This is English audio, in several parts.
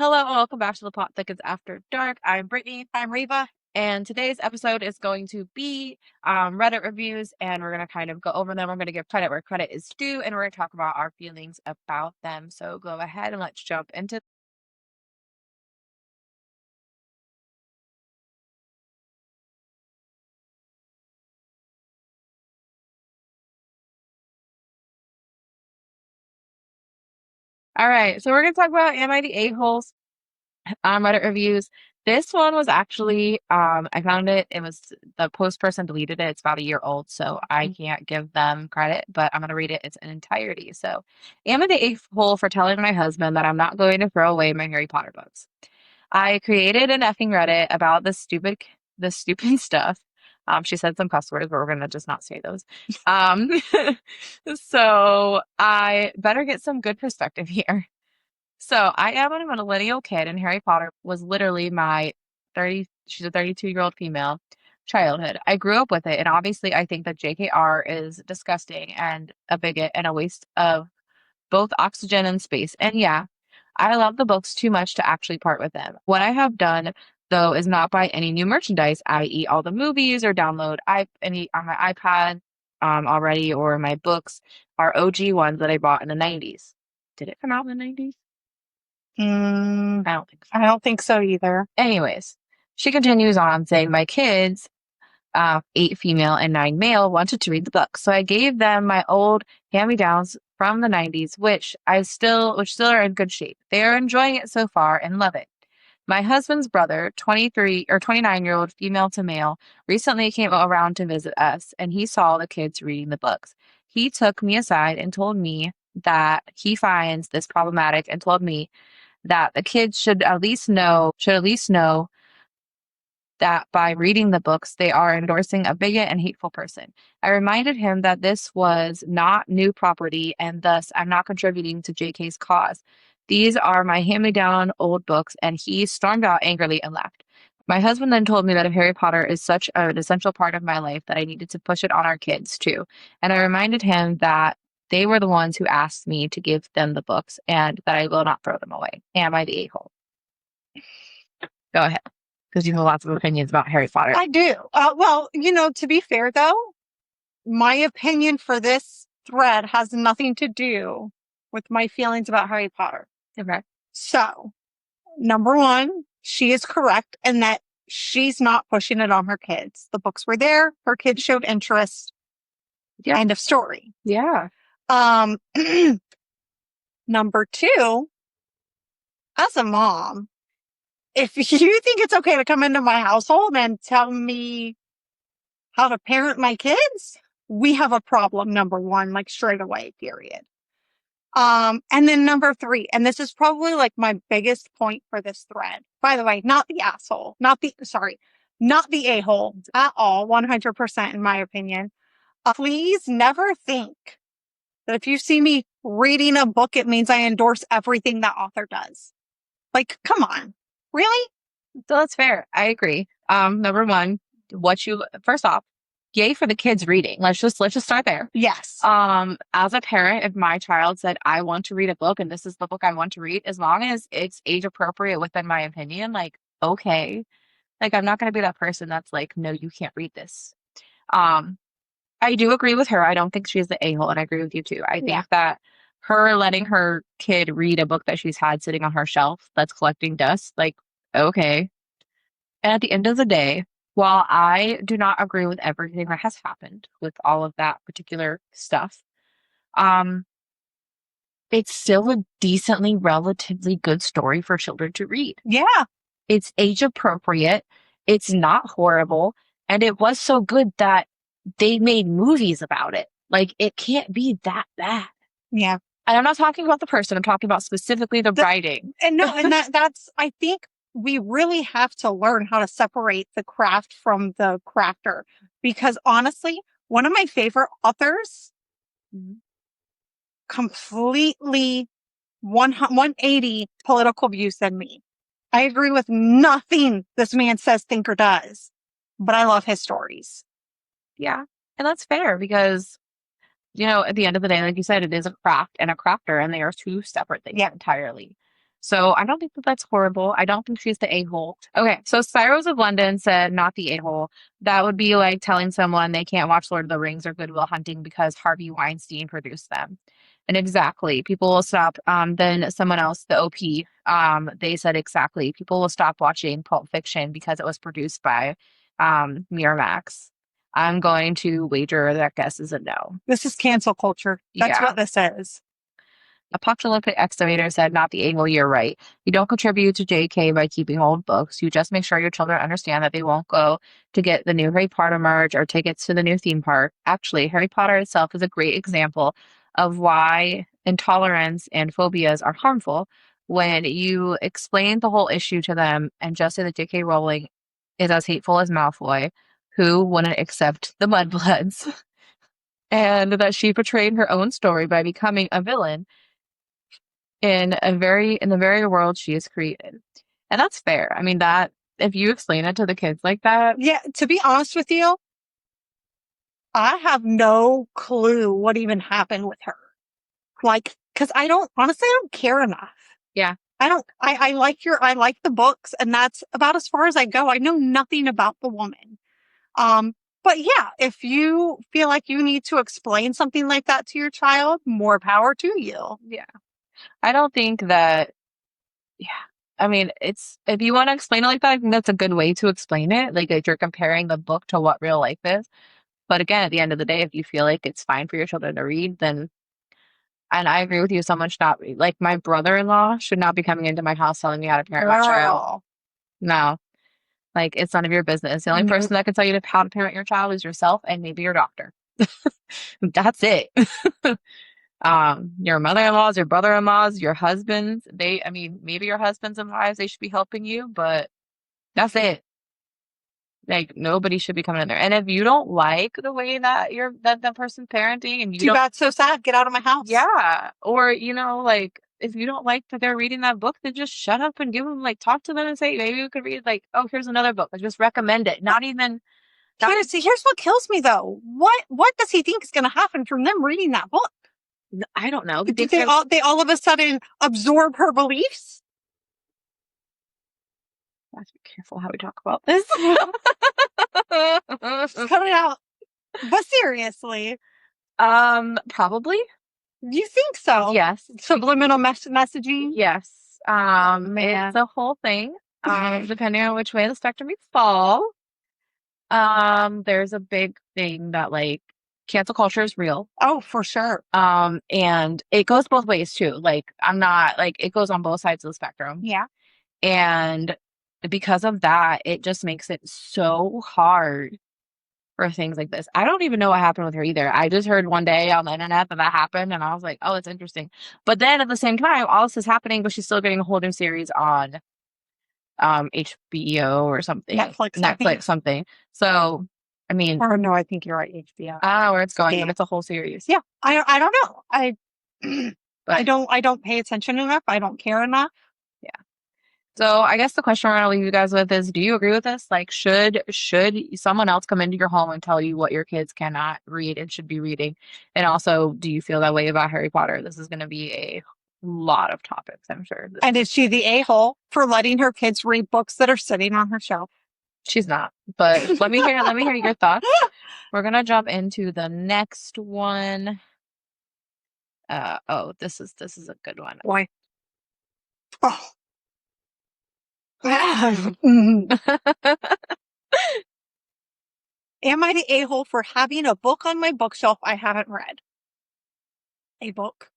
Hello and welcome back to the Plot Thickens After Dark. I'm Brittany. I'm Reva. And today's episode is going to be Reddit reviews, and we're going to kind of go over them. We're going to give credit where credit is due, and we're going to talk about our feelings about them. So go ahead and let's jump into. All right, so we're going to talk about Am I the A-holes? Reddit reviews. This one was actually, I found it was the post person deleted it. It's about a year old, so I can't give them credit, but I'm gonna read it. It's in entirety. So, am I the a-hole for telling my husband that I'm not going to throw away my Harry Potter books? I created an effing Reddit about the stupid stuff. She said some cuss words, but we're gonna just not say those. Um, so I better get some good perspective here. So I am a millennial kid, and Harry Potter was literally my 30, she's a 32-year-old female childhood. I grew up with it, and obviously I think that JKR is disgusting and a bigot and a waste of both oxygen and space. And yeah, I love the books too much to actually part with them. What I have done, though, is not buy any new merchandise, i.e. all the movies or download any on my iPad already, or my books are OG ones that I bought in the 90s. Did it come out in the 90s? Mm, I don't think so. I don't think so either. Anyways, she continues on saying, my kids, 8 female and 9 male, wanted to read the book. So I gave them my old hand-me-downs from the 90s, which still are in good shape. They are enjoying it so far and love it. My husband's brother, 23 or 29-year-old female to male, recently came around to visit us, and he saw the kids reading the books. He took me aside and told me that he finds this problematic and told me that the kids should at least know that by reading the books they are endorsing a bigot and hateful person. I reminded him that this was not new property and thus I'm not contributing to JK's cause. These are my hand-me-down old books, and he stormed out angrily and left. My husband then told me that if Harry Potter is such an essential part of my life that I needed to push it on our kids too. And I reminded him that they were the ones who asked me to give them the books and that I will not throw them away. Am I the a-hole? Go ahead, because you have lots of opinions about Harry Potter. I do. Well, to be fair though, my opinion for this thread has nothing to do with my feelings about Harry Potter. Okay. So, number one, she is correct in that she's not pushing it on her kids. The books were there. Her kids showed interest. Yeah. End of story. Yeah. Number two, as a mom, if you think it's okay to come into my household and tell me how to parent my kids, we have a problem, number one, like straight away, period. And then number three, and this is probably like my biggest point for this thread. By the way, not the asshole, not the a-hole at all, 100% in my opinion. Please never think that if you see me reading a book, it means I endorse everything that author does. Like, come on. Really? So that's fair. I agree. Number one, first off, yay for the kids reading. Let's just start there. Yes. As a parent, if my child said, I want to read a book and this is the book I want to read, as long as it's age appropriate within my opinion, like, okay. Like, I'm not going to be that person that's like, no, you can't read this. I do agree with her. I don't think she's the a-hole, and I agree with you too. I think that her letting her kid read a book that she's had sitting on her shelf that's collecting dust, like, okay. And at the end of the day, while I do not agree with everything that has happened with all of that particular stuff, um, it's still a decently, relatively good story for children to read. Yeah. It's age appropriate. It's not horrible. And it was so good that they made movies about it. Like, it can't be that bad. Yeah. And I'm not talking about the person. I'm talking about specifically the writing. And no, and that's, I think we really have to learn how to separate the craft from the crafter. Because honestly, one of my favorite authors, completely 180 political views than me. I agree with nothing this man says, think, or does, but I love his stories. Yeah. And that's fair because, at the end of the day, like you said, it is a craft and a crafter, and they are two separate things entirely. So I don't think that that's horrible. I don't think she's the a-hole. Okay, so Spyros of London said not the a-hole. That would be like telling someone they can't watch Lord of the Rings or Good Will Hunting because Harvey Weinstein produced them. And exactly, people will stop. Then someone else, the OP, they said exactly, people will stop watching Pulp Fiction because it was produced by Miramax. I'm going to wager that guess is a no. This is cancel culture. That's Yeah. what this is. Apocalyptic Excavator said, not the angle, you're right. You don't contribute to JK by keeping old books. You just make sure your children understand that they won't go to get the new Harry Potter merge or tickets to the new theme park. Actually, Harry Potter itself is a great example of why intolerance and phobias are harmful when you explain the whole issue to them and just say that JK Rowling is as hateful as Malfoy, who wouldn't accept the Mudbloods, and that she portrayed her own story by becoming a villain in the very world she has created. And that's fair. I mean that if you explain it to the kids like that, Yeah, to be honest with you, I have no clue what even happened with her. Like, because honestly, I don't care enough. yeah. I like the books, and that's about as far as I go. I know nothing about the woman. Um, but yeah, if you feel like you need to explain something like that to your child, more power to you. Yeah. I don't think that yeah. I mean, it's if you want to explain it like that, I think that's a good way to explain it. Like if you're comparing the book to what real life is. But again, at the end of the day, if you feel like it's fine for your children to read, then and I agree with you, someone should not be like my brother-in-law should not be coming into my house telling me how to parent my child. Girl. No. Like it's none of your business. The only Nope. person that can tell you how to parent your child is yourself and maybe your doctor. That's it. Your mother-in-laws, your brother-in-laws, your husbands, I mean, maybe your husbands and wives, they should be helping you, but that's it. Like nobody should be coming in there. And if you don't like the way that that person's parenting and you Too don't, bad, so sad. Get out of my house. yeah, or like if you don't like that they're reading that book, then just shut up and give them like talk to them and say maybe we could read like, oh, here's another book. Like, just recommend it. Not Here's what kills me though. What does he think is going to happen from them reading that book? I don't know. Do they all of a sudden absorb her beliefs? I have to be careful how we talk about this. Just cut it out. But seriously, Probably. you think so? Yes. Subliminal messaging? Yes. Man. It's a whole thing. Depending on which way of the spectrum you fall. There's a big thing that like cancel culture is real. Oh, for sure. And it goes both ways too. Like I'm not like it goes on both sides of the spectrum. Yeah. And because of that, it just makes it so hard for things like this. I don't even know what happened with her either. I just heard one day on the internet that that happened, and I was like, oh, it's interesting. But then at the same time, all this is happening, but she's still getting a whole new series on HBO or something. Netflix something. So, I mean, or no, I think you're right, HBO. I don't know where it's going, but it's a whole series. Yeah. I don't know. But I don't pay attention enough. I don't care enough. yeah. So I guess the question we're gonna leave you guys with is, do you agree with this? Like, should someone else come into your home and tell you what your kids cannot read and should be reading? And also, do you feel that way about Harry Potter? This is gonna be a lot of topics, I'm sure. And is she the a-hole for letting her kids read books that are sitting on her shelf? She's not. But let me hear your thoughts. We're gonna jump into the next one. This is a good one. Boy. Oh. Am I the a-hole for having a book on my bookshelf I haven't read? A book?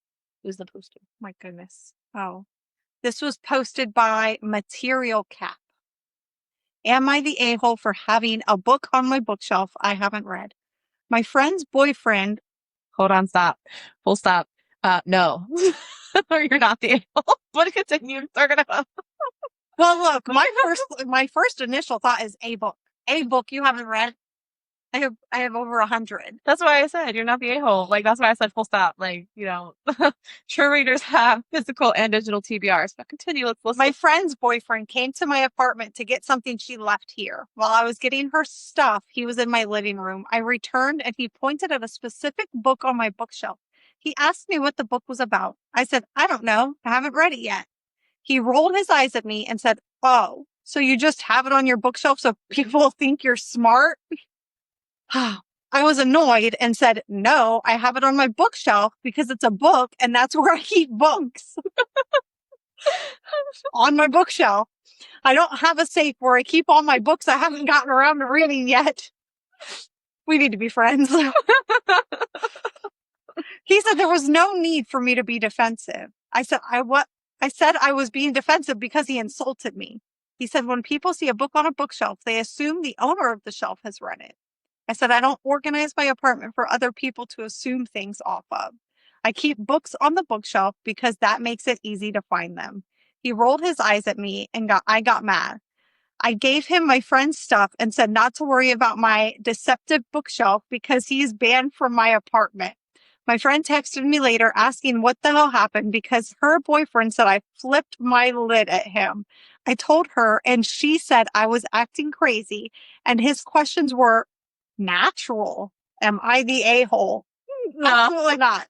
Who's the poster? My goodness. Oh. This was posted by Material Cap. Am I the a-hole for having a book on my bookshelf I haven't read? My friend's boyfriend. Hold on, stop. Full stop. No. Or you're not the a-hole. But continue. Start it up. Well, look, my first initial thought is a book. A book you haven't read. I have over 100. That's why I said you're not the a-hole. Like that's why I said full stop. Like, true readers have physical and digital TBRs. But continue, let's listen. My friend's boyfriend came to my apartment to get something she left here. While I was getting her stuff, he was in my living room. I returned and he pointed at a specific book on my bookshelf. He asked me what the book was about. I said, I don't know. I haven't read it yet. He rolled his eyes at me and said, "Oh, so you just have it on your bookshelf so people think you're smart?" I was annoyed and said, "No, I have it on my bookshelf because it's a book and that's where I keep books." On my bookshelf. I don't have a safe where I keep all my books I haven't gotten around to reading yet. We need to be friends. He said there was no need for me to be defensive. I said, I said I was being defensive because he insulted me. He said, when people see a book on a bookshelf, they assume the owner of the shelf has read it. I said, I don't organize my apartment for other people to assume things off of. I keep books on the bookshelf because that makes it easy to find them. He rolled his eyes at me and I got mad. I gave him my friend's stuff and said not to worry about my deceptive bookshelf because he's banned from my apartment. My friend texted me later asking what the hell happened because her boyfriend said I flipped my lid at him. I told her and she said I was acting crazy and his questions were natural. Am I the a-hole? No. Absolutely not.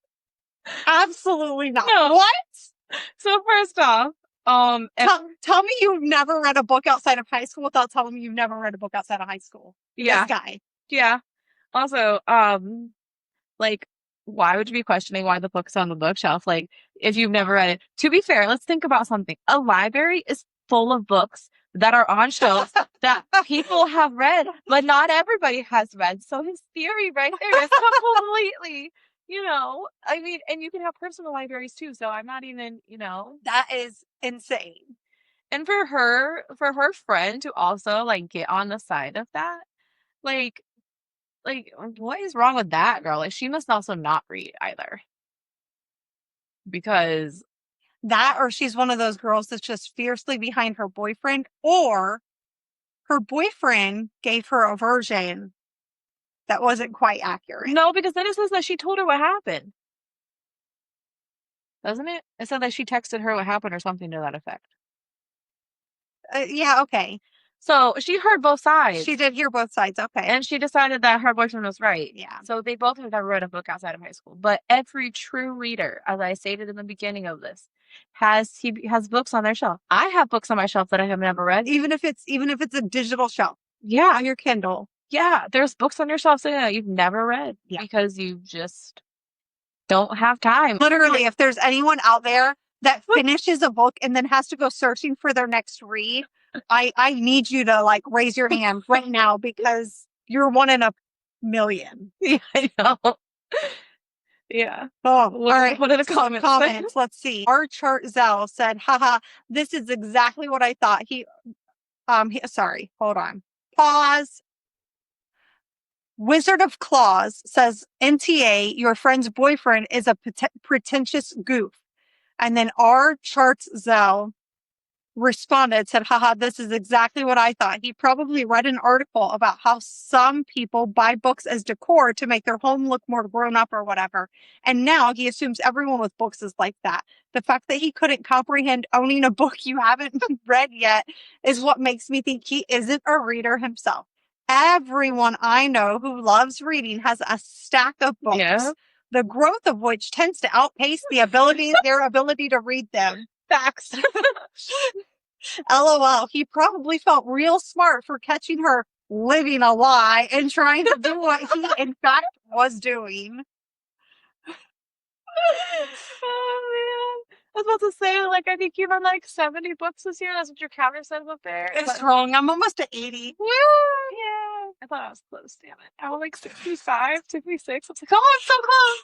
Absolutely not. No. What? So first off, tell me you've never read a book outside of high school without telling me you've never read a book outside of high school. Yeah. This guy. Yeah. Also, like, why would you be questioning why the book's on the bookshelf? Like, if you've never read it. To be fair, let's think about something. A library is full of books that are on shelves that people have read, but not everybody has read. So his theory right there is completely, I mean, and you can have personal libraries too. So I'm not even, That is insane. And for her friend to also like get on the side of that, like what is wrong with that girl? Like she must also not read either. Because that, or she's one of those girls that's just fiercely behind her boyfriend, or her boyfriend gave her a version that wasn't quite accurate. No, because then it says that she told her what happened. Doesn't it? It said that she texted her what happened or something to that effect. Yeah, okay. So she heard both sides. She did hear both sides, okay. And she decided that her boyfriend was right. Yeah. So they both have never read a book outside of high school. But every true reader, as I stated in the beginning of this, has books on their shelf. I have books on my shelf that I have never read. Even if it's a digital shelf. Yeah. On your Kindle. Yeah. There's books on your shelf that you've never read because you just don't have time. Literally, if there's anyone out there that finishes a book and then has to go searching for their next read, I need you to like raise your hand right now because you're one in a million. Yeah, I know. Yeah. Oh, all right. What are the comments? Let's see. Our chart Zell said, haha, this is exactly what I thought. Sorry, hold on. Pause. Wizard of Claws says, NTA, your friend's boyfriend is a pretentious goof. And then our charts Zell responded, said, haha, this is exactly what I thought. He probably read an article about how some people buy books as decor to make their home look more grown up or whatever. And now he assumes everyone with books is like that. The fact that he couldn't comprehend owning a book you haven't read yet is what makes me think he isn't a reader himself. Everyone I know who loves reading has a stack of books. Yeah. The growth of which tends to outpace their ability to read them. Facts. LOL. He probably felt real smart for catching her living a lie and trying to do what he in fact was doing. Oh man. I was about to say, like, I think you read like 70 books this year. That's what your counter said up there. It's wrong. I'm almost at 80. Woo! Yeah. I thought I was close, damn it. I was like 65, 66. I was like, oh, I'm so close.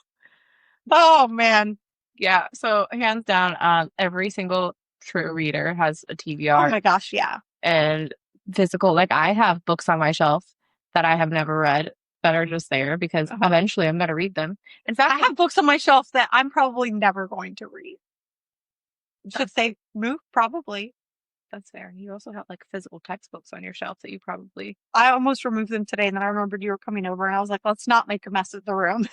Oh man. Yeah. So hands down, every single true reader has a TBR. Oh my gosh, yeah. And physical, like I have books on my shelf that I have never read that are just there because eventually I'm going to read them. In fact, I have books on my shelf that I'm probably never going to read. Should they move? Probably. That's fair. You also have like physical textbooks on your shelf that you probably. I almost removed them today, and then I remembered you were coming over, and I was like, let's not make a mess of the room.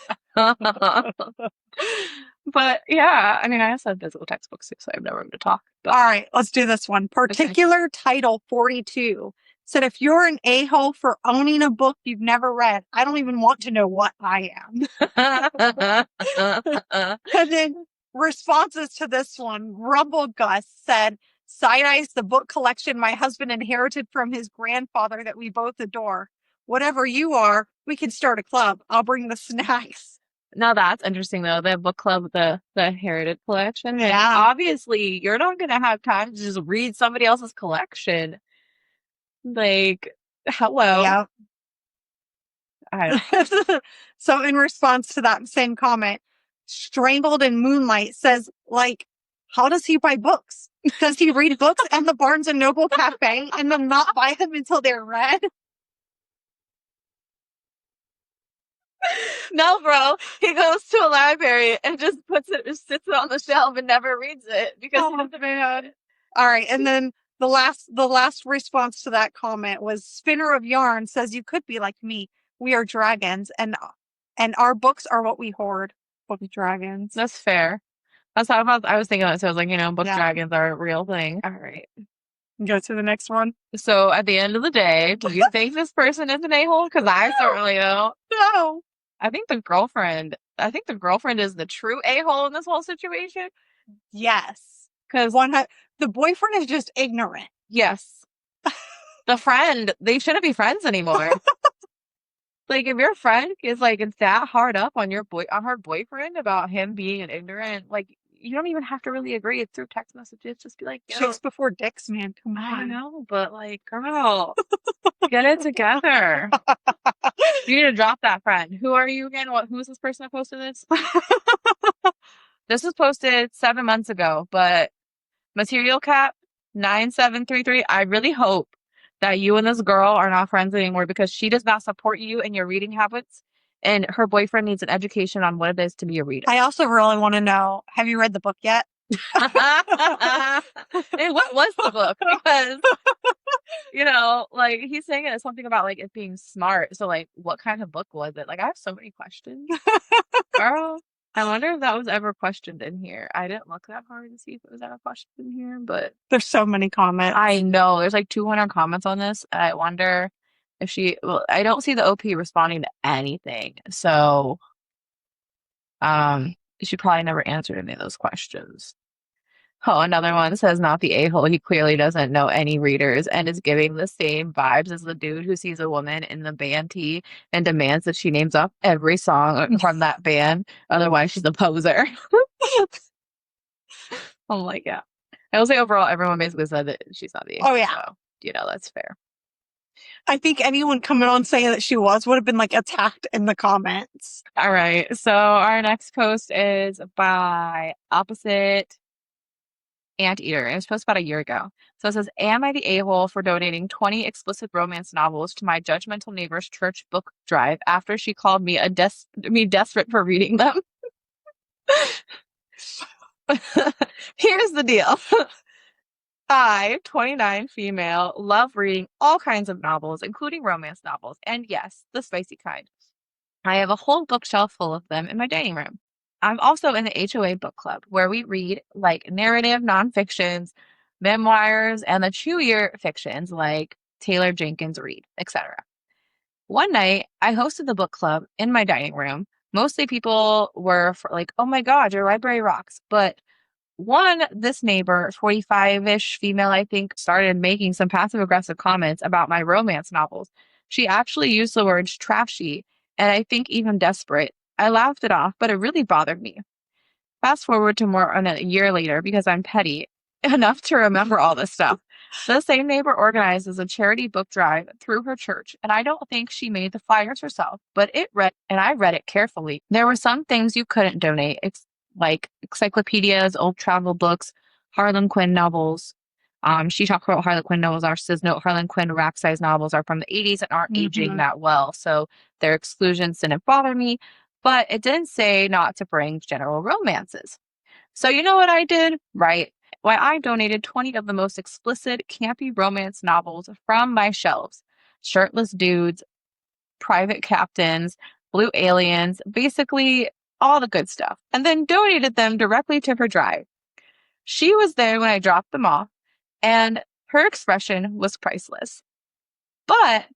But yeah, I mean, I also have physical textbooks too, so I have no room to talk. But... All right, let's do this one. Particular title 42 said, if you're an a-hole for owning a book you've never read, I don't even want to know what I am. And then responses to this one, Rumble Gus said, Side-eyes the book collection my husband inherited from his grandfather that we both adore. Whatever you are, we can start a club. I'll bring the snacks. Now that's interesting though. The book club, the Heritage collection. Like Yeah. obviously you're not gonna have time to just read somebody else's collection. Like, hello. Yeah. I So in response to that same comment, Strangled in Moonlight says, like, how does he buy books? Does he read books at the Barnes and Noble cafe and then not buy them until they're read? No, bro. He goes to a library and just sits it on the shelf and never reads it because he Oh doesn't. man. All right, and then the last response to that comment was Spinner of Yarn says you could be like me. We are dragons and our books are what we hoard. Book dragons. That's fair. I was thinking that, so I was like, book Yeah. dragons are a real thing. All right. Go to the next one. So at the end of the day, do you think this person is an a-hole? Because I certainly don't. No. I think the girlfriend is the true a-hole in this whole situation. Yes. Because The boyfriend is just ignorant. yes, the friend, they shouldn't be friends anymore. Like if your friend is like it's that hard up on her boyfriend about him being an ignorant, like you don't even have to really agree. It's through text messages. Just be like, yo, Chicks before dicks, man. Come I on. know, but like, girl, get it together. You need to drop that friend. Who are you again? Who's this person that posted this? This was posted 7 months ago, but Material Cap 9733. I really hope that you and this girl are not friends anymore because she does not support you in your reading habits, and her boyfriend needs an education on what it is to be a reader. I also really want to know, have you read the book yet? And what was the book? Because like he's saying it as something about like it being smart. So like, what kind of book was it? Like, I have so many questions, girl. I wonder if that was ever questioned in here. I didn't look that hard to see if it was ever questioned in here, but There's so many comments. I know there's like 200 comments on this. I wonder if well, I don't see the OP responding to anything. So, she probably never answered any of those questions. Oh, another one says not the a-hole. He clearly doesn't know any readers and is giving the same vibes as the dude who sees a woman in the band tee and demands that she names off every song from that band. Otherwise, she's a poser. I'm like, yeah. I will say overall, everyone basically said that she's not the Oh, a-hole. yeah. So, that's fair. I think anyone coming on saying that she would have been like attacked in the comments. All right. So our next post is by Opposite Anteater. It was posted about a year ago. So it says, am I the a-hole for donating 20 explicit romance novels to my judgmental neighbor's church book drive after she called me desperate for reading them? Here's the deal. I, 29 female, love reading all kinds of novels, including romance novels, and yes, the spicy kind. I have a whole bookshelf full of them in my dining room. I'm also in the HOA book club where we read like narrative nonfictions, memoirs, and the chewier fictions like Taylor Jenkins Reid, etc. One night, I hosted the book club in my dining room. Mostly people were like, oh my God, your library rocks. But this neighbor, 45-ish female, I think, started making some passive aggressive comments about my romance novels. She actually used the words trashy and I think even desperate. I laughed it off, but it really bothered me. Fast forward to more than a year later because I'm petty enough to remember all this stuff. The same neighbor organizes a charity book drive through her church, and I don't think she made the flyers herself, but I read it carefully. There were some things you couldn't donate, like encyclopedias, old travel books, Harlan Quinn novels. She talked about Harlan Quinn novels. Our says note Harlan Quinn rack size novels are from the 80s and aren't aging that well, so their exclusions didn't bother me. But it didn't say not to bring general romances. So you know what I did? Right. Why I donated 20 of the most explicit, campy romance novels from my shelves. Shirtless dudes, private captains, blue aliens, basically all the good stuff. And then donated them directly to her drive. She was there when I dropped them off, and her expression was priceless. But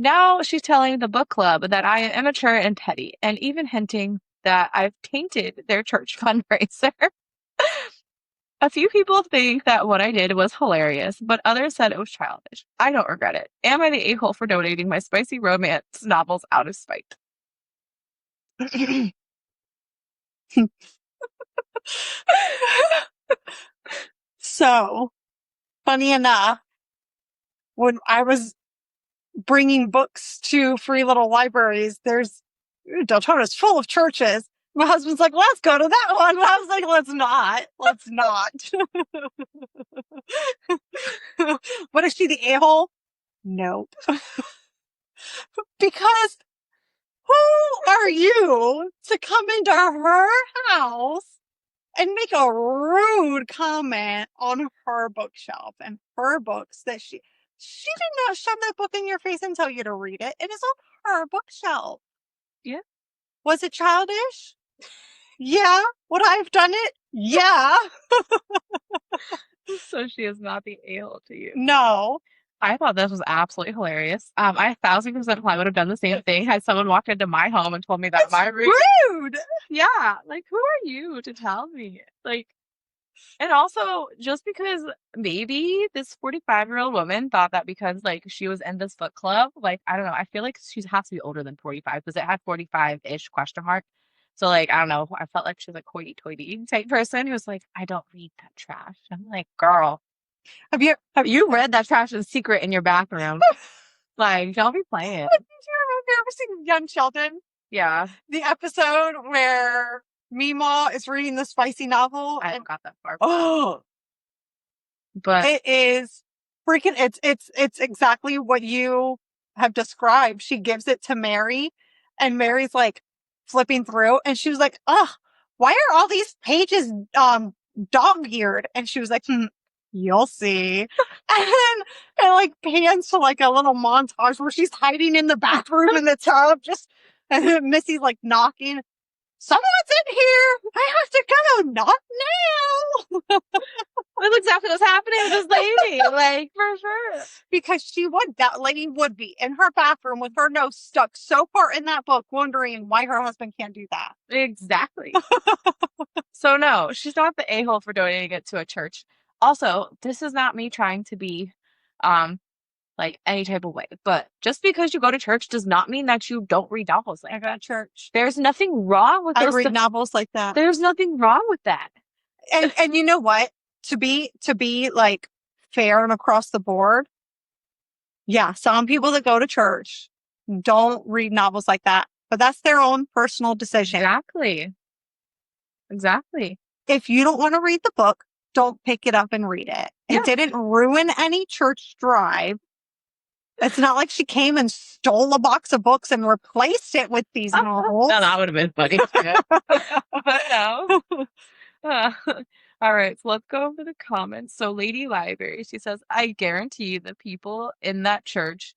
now she's telling the book club that I am immature and petty, and even hinting that I've tainted their church fundraiser. A few people think that what I did was hilarious, but others said it was childish. I don't regret it. Am I the a-hole for donating my spicy romance novels out of spite? So, funny enough, when I was bringing books to free little libraries, there's Deltona's full of churches. My husband's like, let's go to that one. And I was like, let's not. Let's not. What is she, the a-hole? Nope. Because who are you to come into her house and make a rude comment on her bookshelf and her books that she did not shove that book in your face and tell you to read it. It is on her bookshelf. Yeah. Was it childish? Yeah. Would I have done it? Yeah. So she is not the a-hole to you. No. I thought this was absolutely hilarious. I 1,000% would have done the same thing had someone walked into my home and told me that It's my room. rude. Yeah, like who are you to tell me? Like, and also just because maybe this 45-year-old woman thought that because like she was in this book club, like I don't know, I feel like she has to be older than 45 because it had 45-ish question mark. So like I don't know, I felt like she was like hoity-toity type person who was like, I don't read that trash. I'm like, girl. Have you read that trash in secret in your bathroom? Like, don't be playing. Have you ever seen Young Sheldon? Yeah, The episode where Meemaw is reading the spicy novel. I haven't got that far, Oh, but it is freaking, it's exactly what you have described. She gives it to Mary and Mary's like flipping through and she was like, ugh, why are all these pages, dog-eared? And she was like, you'll see. And then it like pans to like a little montage where she's hiding in the bathroom in the tub, just, and then Missy's like knocking. Someone's in here. I have to go. Not now. that's exactly what's happening with this lady. Like, for sure. Because that lady would be in her bathroom with her nose stuck so far in that book, wondering why her husband can't do that. Exactly. So no, she's not the a-hole for donating it to a church. Also, this is not me trying to be like any type of way, but just because you go to church does not mean that you don't read novels. I go to church. There's nothing wrong with I those read novels like that. There's nothing wrong with that. And you know what? To be like fair and across the board, yeah, some people that go to church don't read novels like that, but that's their own personal decision. Exactly. If you don't want to read the book, don't pick it up and read it. Yeah. It didn't ruin any church drive. It's not like she came and stole a box of books and replaced it with these novels. No, that would have been funny. But no. All right, so let's go over the comments. So Lady Library, she says, I guarantee the people in that church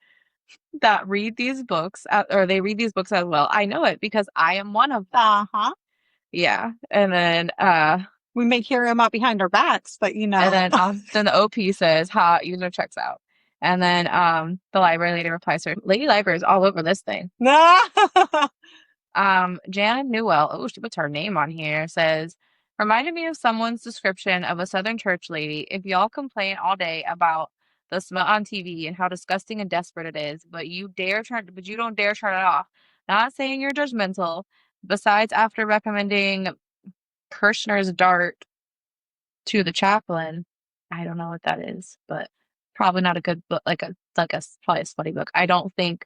that read these books, or they read these books as well. I know it because I am one of them. Uh-huh. Yeah. And then we may carry them out behind our backs, but you know. And then the OP says, ha, user checks out. And then the library lady replies to her, Lady Library is all over this thing. Janet Newell, oh, she puts her name on here, says, reminded me of someone's description of a Southern church lady. If y'all complain all day about the smell on TV and how disgusting and desperate it is, but you don't dare turn it off. Not saying you're judgmental. Besides, after recommending Kirshner's Dart to the chaplain, I don't know what that is, but probably not a good book, probably a slutty book. I don't think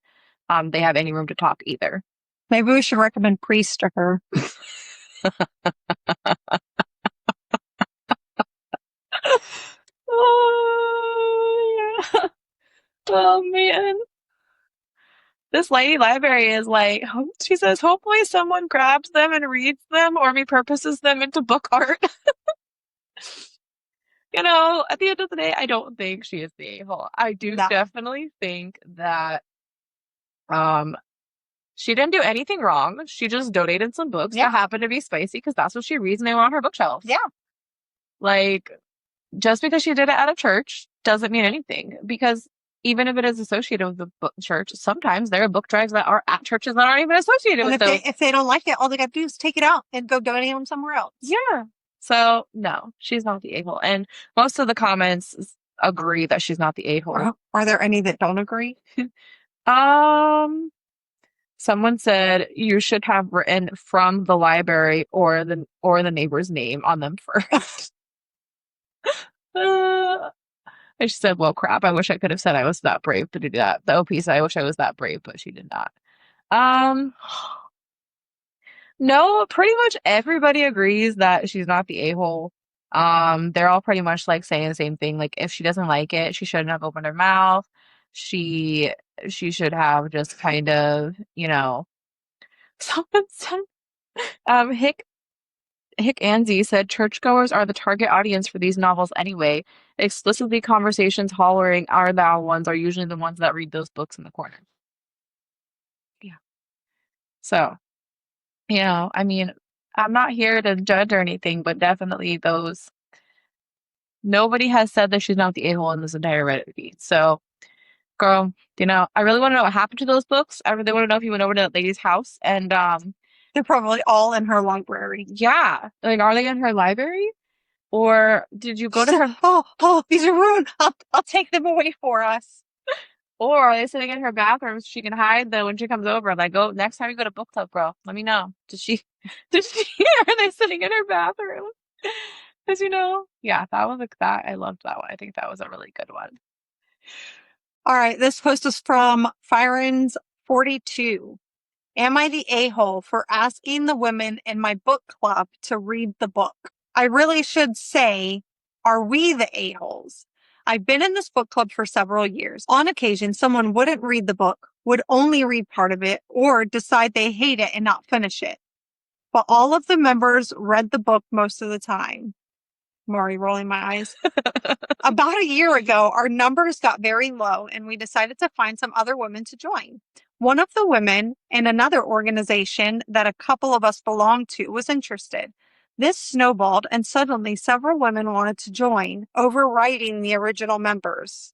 they have any room to talk either. Maybe we should recommend Priest to her. Oh, yeah. Oh, man. This Lady Library is like, she says, hopefully someone grabs them and reads them or repurposes them into book art. You know, at the end of the day, I don't think she is the a-hole. I do definitely think that she didn't do anything wrong. She just donated some books that happen to be spicy because that's what she reads and they were on her bookshelf. Yeah. Like, just because she did it at a church doesn't mean anything, because even if it is associated with the book church, sometimes there are book drives that are at churches that aren't even associated with them. If they don't like it, all they got to do is take it out and go donate them somewhere else. Yeah. So no, she's not the a-hole. And most of the comments agree that she's not the a-hole. Are there any that don't agree? Um, Someone said you should have written from the library or the neighbor's name on them first. Uh, I just said, well, crap. I wish I could have said I was that brave to do that. The OP said I wish I was that brave, but she did not. Um, no, pretty much everybody agrees that she's not the a-hole. They're all pretty much like saying the same thing. Like if she doesn't like it, she shouldn't have opened her mouth. She she should have just kind of, someone said, Hick Anzi said churchgoers are the target audience for these novels anyway. Explicitly conversations hollering are thou ones are usually the ones that read those books in the corner. Yeah. So, I mean, I'm not here to judge or anything, but definitely those nobody has said that she's not the a-hole in this entire Reddit feed. So, girl, I really want to know what happened to those books. I really want to know if you went over to that lady's house and They're probably all in her library. yeah, like are they in her library? Or did you go She to said, her oh, these are ruined. I'll take them away for us. or are they sitting in her bathroom so she can hide them when she comes over? Like, go next time you go to book club, girl, let me know. Did she are they sitting in her bathroom? Because yeah, that was like that. I loved that one. I think that was a really good one. All right, this post is from Firens42. Am I the a-hole for asking the women in my book club to read the book? I really should say, are we the a-holes? I've been in this book club for several years. On occasion, someone wouldn't read the book, would only read part of it, or decide they hate it and not finish it. But all of the members read the book most of the time. I'm already rolling my eyes. About a year ago, our numbers got very low and we decided to find some other women to join. One of the women in another organization that a couple of us belonged to was interested. This snowballed and suddenly several women wanted to join, overriding the original members.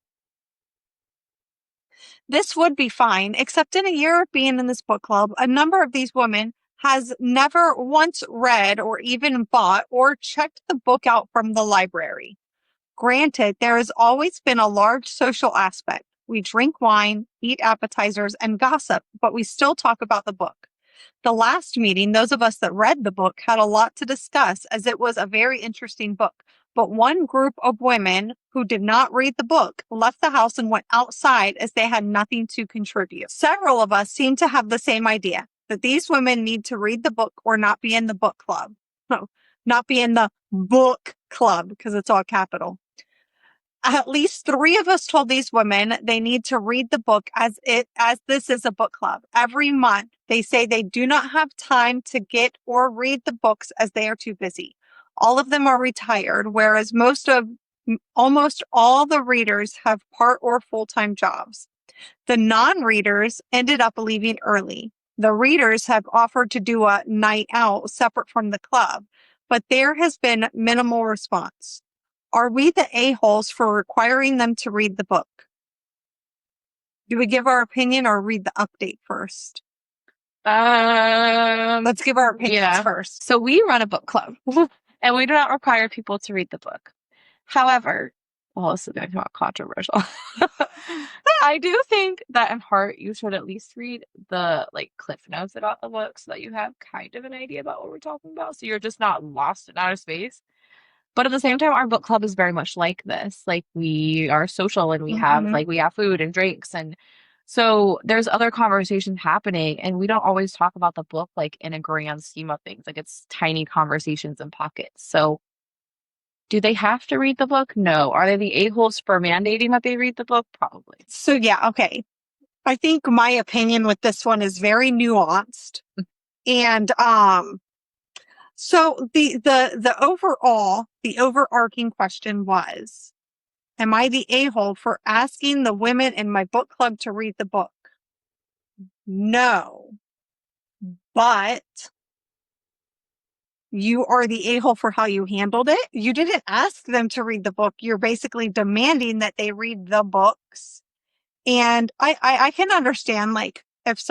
This would be fine, except in a year of being in this book club, a number of these women has never once read or even bought or checked the book out from the library. Granted, there has always been a large social aspect. We drink wine, eat appetizers, and gossip, but we still talk about the book. The last meeting, those of us that read the book had a lot to discuss as it was a very interesting book. But one group of women who did not read the book left the house and went outside as they had nothing to contribute. Several of us seem to have the same idea that these women need to read the book or not be in the book club. No, not be in the book club because it's all capital. At least 3 of us told these women they need to read the book as this is a book club. Every month, they say they do not have time to get or read the books as they are too busy. All of them are retired, whereas almost all the readers have part or full-time jobs. The non-readers ended up leaving early. The readers have offered to do a night out separate from the club, but there has been minimal response. Are we the a-holes for requiring them to read the book? Do we give our opinion or read the update first? Let's give our opinions first. So we run a book club and we do not require people to read the book. However, well, this is going to come out controversial. I do think that in part you should at least read the like cliff notes about the book so that you have kind of an idea about what we're talking about. So you're just not lost in outer space. But at the same time, our book club is very much like this. Like we are social and we have food and drinks and so there's other conversations happening and we don't always talk about the book like in a grand scheme of things. Like it's tiny conversations in pockets. So do they have to read the book? No. Are they the a-holes for mandating that they read the book? Probably. So yeah, okay. I think my opinion with this one is very nuanced. And so the overarching question was, am I the a-hole for asking the women in my book club to read the book? No. But you are the a-hole for how you handled it. You didn't ask them to read the book. You're basically demanding that they read the books. And I can understand like if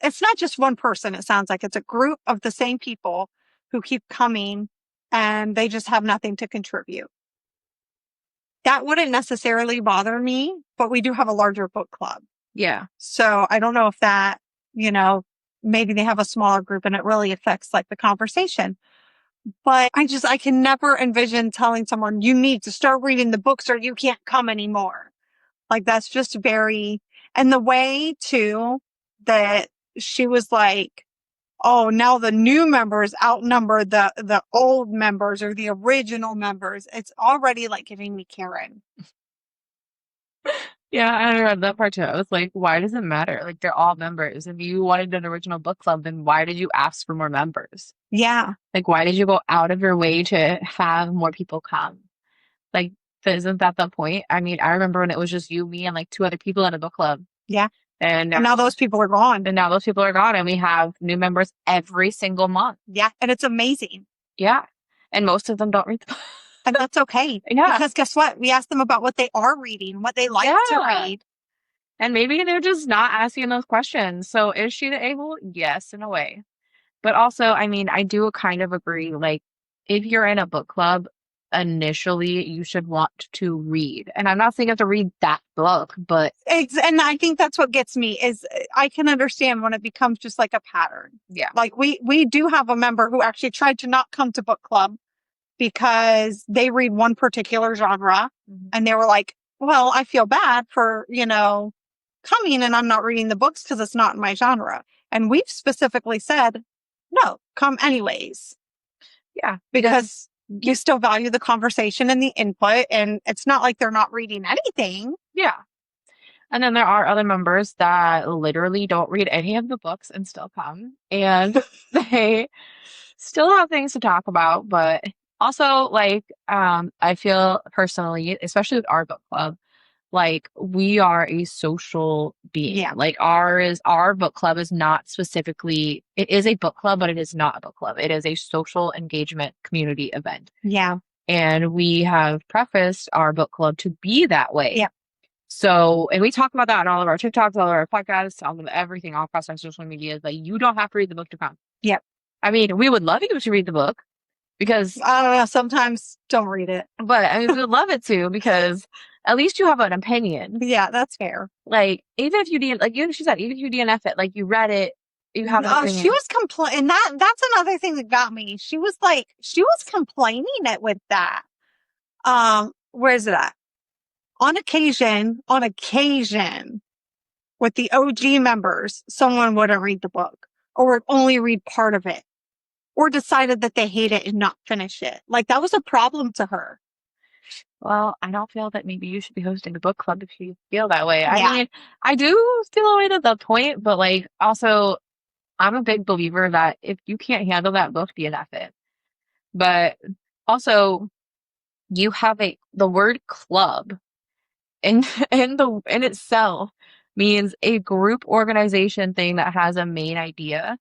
it's not just one person, it sounds like it's a group of the same people who keep coming and they just have nothing to contribute. That wouldn't necessarily bother me, but we do have a larger book club. Yeah. So I don't know if that, maybe they have a smaller group and it really affects like the conversation. But I can never envision telling someone you need to start reading the books or you can't come anymore. Like that's just and the way too that she was like, oh, now the new members outnumber the old members or the original members. It's already like giving me Karen. Yeah, I read that part too. I was like, why does it matter? Like, they're all members. If you wanted an original book club, then why did you ask for more members? Yeah. Like, why did you go out of your way to have more people come? Like, isn't that the point? I mean, I remember when it was just you, me, and like two other people in a book club. Yeah. And And now those people are gone. now those people are gone, and we have new members every single month. Yeah. And it's amazing. Yeah. And most of them don't read the book. And that's okay. Yeah. Because guess what? We ask them about what they are reading, what they like to read. And maybe they're just not asking those questions. So is she the a-hole? Yes, in a way. But also, I mean, I do kind of agree. Like, if you're in a book club, initially you should want to read. And I'm not saying you have to read that book, but And I think that's what gets me is I can understand when it becomes just like a pattern. yeah. Like we do have a member who actually tried to not come to book club because they read one particular genre and they were like, well, I feel bad for, coming and I'm not reading the books because it's not in my genre. And we've specifically said, no, come anyways. Yeah. Because you still value the conversation and the input and it's not like they're not reading anything. Yeah. And then there are other members that literally don't read any of the books and still come. And they still have things to talk about, but also like I feel personally, especially with our book club, like we are a social being. Yeah. Like our book club is not specifically, it is a book club, but it is not a book club. It is a social engagement community event. Yeah. And we have prefaced our book club to be that way. Yeah. So, and we talk about that on all of our TikToks, all of our podcasts, all of everything, all across our social media. Like, you don't have to read the book to come. Yep. I mean, we would love you to read the book because I don't know. Sometimes don't read it, but I mean, we would love it to because at least you have an opinion. Yeah, that's fair. Like, even if you didn't, like you, she said, even if you DNF it, like you read it, you have an opinion. She was complaining. That's another thing that got me. She was complaining it with that. Where is it at? On occasion, with the OG members, someone wouldn't read the book or would only read part of it or decided that they hate it and not finish it. Like that was a problem to her. Well, I don't feel that maybe you should be hosting a book club if you feel that way. Yeah. I mean, I do feel a way to the point, but like also I'm a big believer that if you can't handle that book, DNF it. But also you have the word club in in itself means a group organization thing that has a main idea.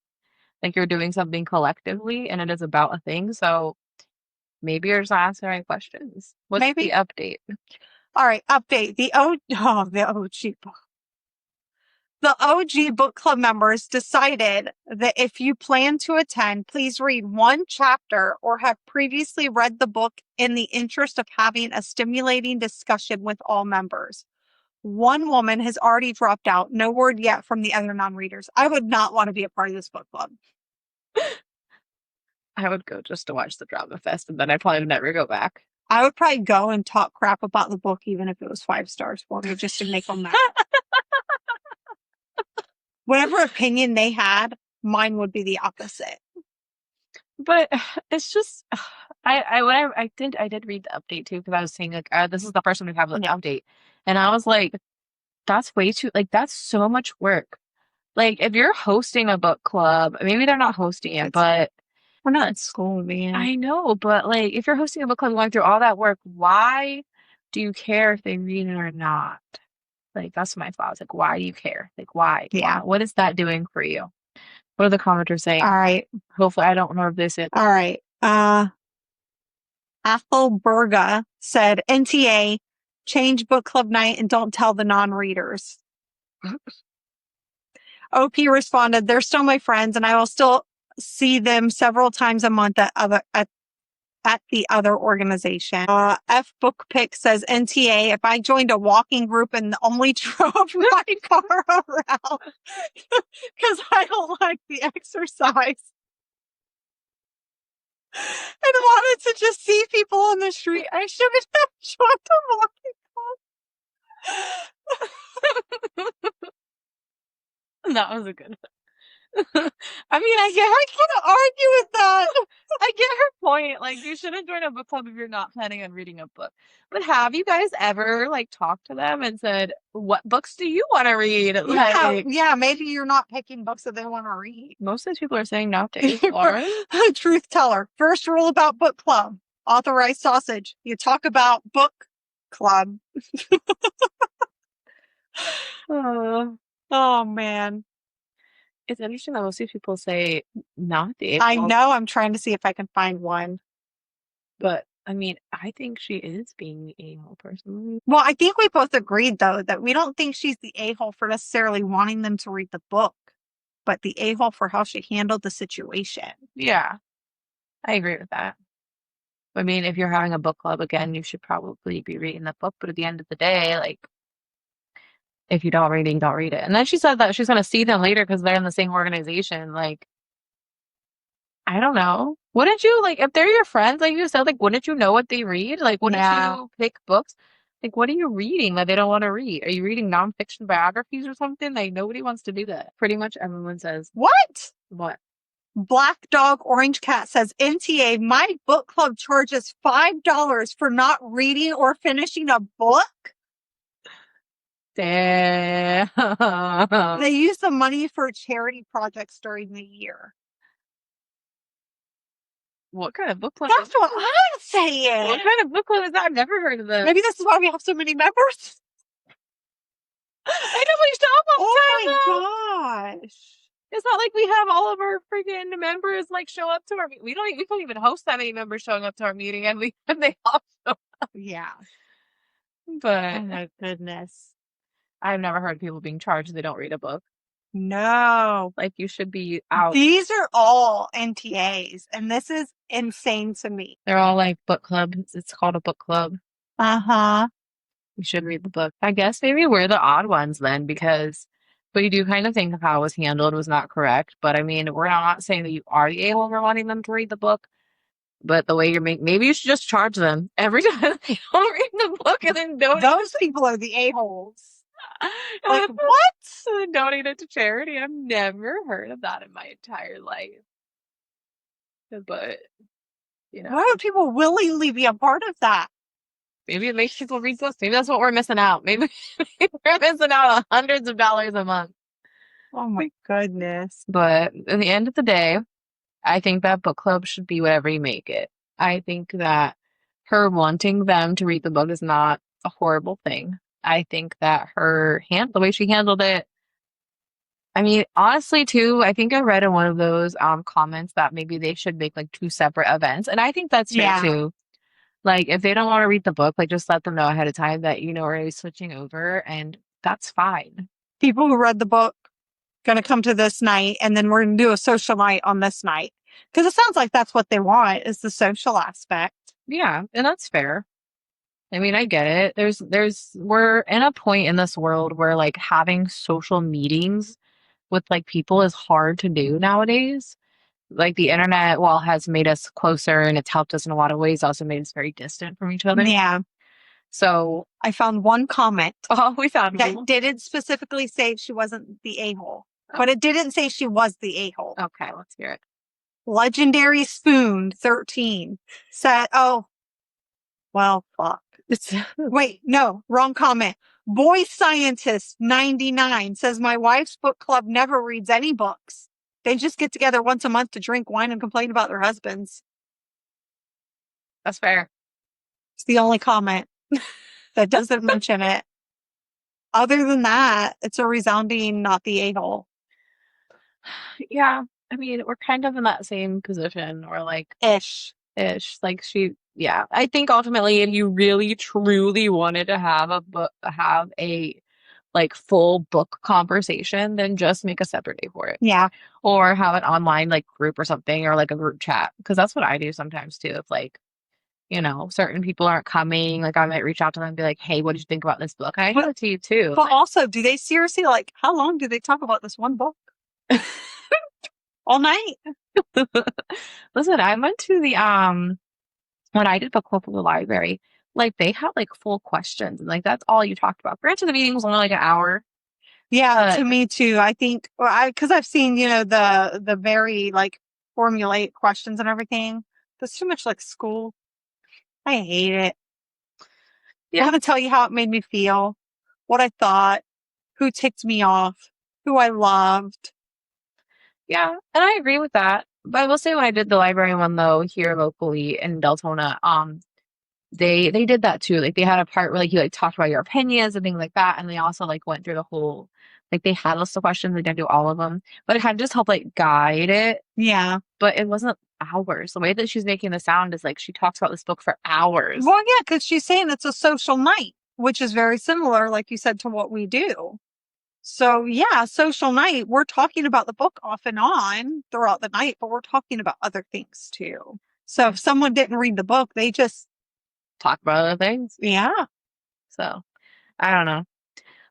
Like you're doing something collectively and it is about a thing. So maybe you're just not asking the right questions. What's Maybe. the update? All right, update. The OG book. The OG book club members decided that if you plan to attend, please read one chapter or have previously read the book in the interest of having a stimulating discussion with all members. One woman has already dropped out. No word yet from the other non-readers. I would not want to be a part of this book club. I would go just to watch the drama fest and then I'd probably never go back. I would probably go and talk crap about the book even if it was 5 stars for me just to make them mad. Whatever opinion they had, mine would be the opposite. But it's just I did read the update too because I was saying like this is the first one we've had an update, and I was like, that's way too that's so much work. Like if you're hosting a book club, maybe they're not hosting it, but we're not in school, man. I know, but like if you're hosting a book club going through all that work, why do you care if they read it or not? Like that's my thoughts. Like why do you care? Like why? Yeah. Why? What is that doing for you? What are the commenters saying? All right. Hopefully I don't know if this is. All right. Athelberga said, NTA, change book club night and don't tell the non-readers. OP responded, they're still my friends and I will still see them several times a month at the other organization. F Book Pick says NTA, if I joined a walking group and only drove my car around because I don't like the exercise and wanted to just see people on the street, I should have joined a walking That was a good one. I mean, I can't argue with that. I get her point. Like, you shouldn't join a book club if you're not planning on reading a book. But have you guys ever like talked to them and said, "What books do you want to read?" Like, Yeah, maybe you're not picking books that they want to read. most of these people are saying not to explore. Truth teller. First rule about book club. Authorized sausage. You talk about book club. Oh man. It's interesting that most of these people say not the I a-hole, know. I'm trying to see if I can find one. but I mean, I think she is being the a-hole personally. Well, I think we both agreed though that we don't think she's the a-hole for necessarily wanting them to read the book, but the a-hole for how she handled the situation. Yeah, I agree with that. I mean, if you're having a book club again, you should probably be reading the book. But at the end of the day, like, if you don't read it, you don't read it. And then she said that she's going to see them later because they're in the same organization. Like, I don't know. Wouldn't you, like, if they're your friends, like you said, like, wouldn't you know what they read? Like, wouldn't Yeah. you pick books? Like, what are you reading that they don't want to read? Are you reading nonfiction biographies or something? Like, nobody wants to do that. Pretty much everyone says, What? what? Black Dog Orange Cat says NTA, my book club charges $5 for not reading or finishing a book. Damn. They use the money for charity projects during the year. What kind of book club That's is what that? I'm saying. What kind of book club is that? I've never heard of this. Maybe this is why we have so many members. I know we show up all the time, though. Oh my gosh. It's not like we have all of our freaking members like show up to our we can't even host that many members showing up to our meeting and they all show up. Yeah. But Oh my goodness. I've never heard of people being charged if they don't read a book. No. Like you should be out. These are all NTAs, and this is insane to me. They're all like book club. It's called a book club. Uh-huh. You should read the book. I guess maybe we're the odd ones then because but you do kind of think of how it was handled was not correct. But I mean, we're not saying that you are the a-hole for wanting them to read the book. But the way you're making, maybe you should just charge them every time they don't read the book and then donate. Those people are the a-holes. Like, And what? donate it to charity. I've never heard of that in my entire life. But, you know, Why would people willingly be a part of that? maybe it makes people read books. Maybe that's what we're missing out. Maybe we're missing out on hundreds of dollars a month. Oh my goodness. But in the end of the day, I think that book club should be whatever you make it. I think that her wanting them to read the book is not a horrible thing. I think that the way she handled it, I mean, honestly, too, I think I read in one of those comments that maybe they should make like two separate events. And I think that's fair too. Like, if they don't want to read the book, like just let them know ahead of time that, we're going to be switching over and that's fine. People who read the book going to come to this night, and then we're going to do a social night on this night. Because it sounds like that's what they want, is the social aspect. Yeah, and that's fair. I mean, I get it. We're in a point in this world where like having social meetings with like people is hard to do nowadays. Like the internet, while has made us closer and it's helped us in a lot of ways, also made us very distant from each other. Yeah. So I found one comment we found that didn't specifically say she wasn't the a-hole, but it didn't say she was the a-hole. Okay, let's hear it. Legendary Spoon 13 said, oh, well, fuck. Wait, no, wrong comment. Boy Scientist 99 says, my wife's book club never reads any books. They just get together once a month to drink wine and complain about their husbands. That's fair. It's the only comment that doesn't mention it. Other than that, it's a resounding not the a-hole. Yeah, I mean, we're kind of in that same position or like Ish. Like yeah. I think ultimately if you really truly wanted to have a like full book conversation, then just make a separate day for it. Yeah. Or have an online like group or something or like a group chat. Because that's what I do sometimes too. If like, certain people aren't coming, like I might reach out to them and be like, hey, what did you think about this book? I do But, that to you too. but also, do they seriously, like, how long do they talk about this one book? All night? Listen, I went to the when I did book club at the library, like they had like full questions and like that's all you talked about. Granted, the meeting was only like an hour, Yeah, but to me too. I think, well, because I've seen, the very like formulate questions and everything. That's too much like school. I hate it. They yeah, have to tell you how it made me feel, what I thought, who ticked me off, who I loved. yeah, and I agree with that. But I will say when I did the library one though here locally in Deltona, they did that too. Like they had a part where like you like talked about your opinions and things like that, and they also like went through the whole like they had a list of questions. They didn't do all of them, but it kind of just helped like guide it. Yeah. But it wasn't hours. The way that she's making the sound is like she talks about this book for hours. Well, yeah, because she's saying it's a social night, which is very similar, like you said, to what we do. So, yeah, social night, we're talking about the book off and on throughout the night, but we're talking about other things too. So, if someone didn't read the book, they just, Talk about other things. yeah. So I don't know.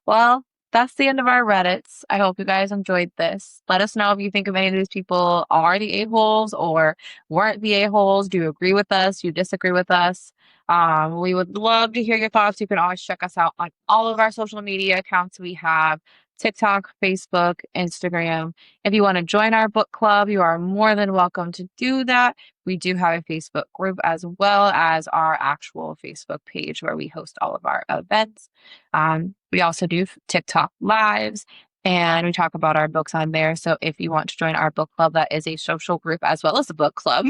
Well, that's the end of our Reddits. I hope you guys enjoyed this. Let us know if you think of any of these people are the a-holes or weren't the a-holes. Do you agree with us? Do you disagree with us? We would love to hear your thoughts. You can always check us out on all of our social media accounts. We have TikTok, Facebook, Instagram. If you want to join our book club, you are more than welcome to do that. We do have a Facebook group as well as our actual Facebook page where we host all of our events. We also do TikTok lives and we talk about our books on there. So if you want to join our book club, that is a social group as well as a book club.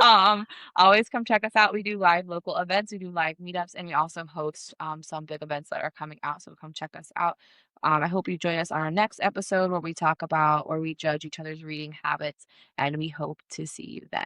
um, Always come check us out. We do live local events, we do live meetups, and we also host some big events that are coming out. So come check us out. I hope you join us on our next episode where we talk about where we judge each other's reading habits, and we hope to see you then.